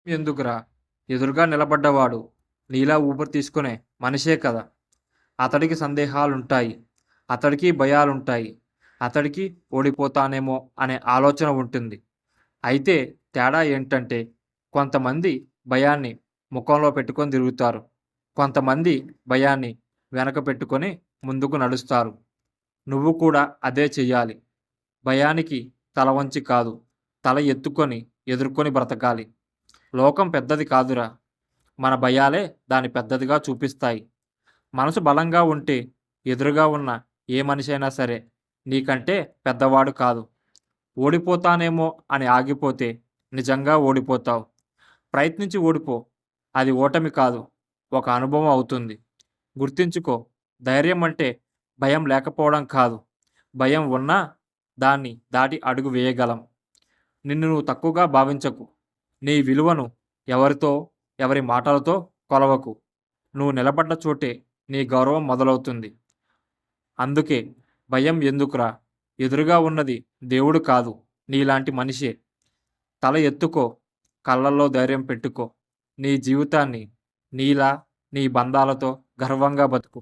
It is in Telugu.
ఎందుకురా? ఎదురుగా నిలబడ్డవాడు నీలా ఊపిరి తీసుకునే మనిషే కదా! అతడికి సందేహాలుంటాయి. అతడికి భయాలుంటాయి. అతడికి ఓడిపోతానేమో అనే ఆలోచన ఉంటుంది. అయితే తేడా ఏంటంటే కొంతమంది భయాన్ని ముఖంలో పెట్టుకొని తిరుగుతారు. కొంతమంది భయాన్ని వెనక పెట్టుకొని ముందుకు నడుస్తారు. నువ్వు కూడా అదే చెయ్యాలి. భయానికి తల వంచి కాదు, తల ఎత్తుకొని ఎదుర్కొని బ్రతకాలి. లోకం పెద్దది కాదురా! మన భయాలే దాన్ని పెద్దదిగా చూపిస్తాయి. మనసు బలంగా ఉంటే ఎదురుగా ఉన్న ఏ మనిషైనా సరే నీకంటే పెద్దవాడు కాదు. ఓడిపోతానేమో అని ఆగిపోతే నిజంగా ఓడిపోతావు. ప్రయత్నించి ఓడిపో. అది ఓటమి కాదు. ఒక అనుభవం అవుతుంది. గుర్తుంచుకో, ధైర్యం అంటే భయం లేకపోవడం కాదు. భయం ఉన్నా దాన్ని దాటి అడుగు వేయగలం. నిన్ను నువ్వు తక్కువగా భావించకు. నీ విలువను ఎవరితో, ఎవరి మాటలతో కొలవకు. నువ్వు నిలబడ్డ చోటే నీ గౌరవం మొదలవుతుంది. అందుకే భయం ఎందుకురా? ఎదురుగా ఉన్నది దేవుడు కాదు, నీలాంటి మనిషే. తల ఎత్తుకో, కళ్ళల్లో ధైర్యం పెట్టుకో. నీ జీవితాన్ని నీలా, నీ బంధాలతో గర్వంగా బతుకు.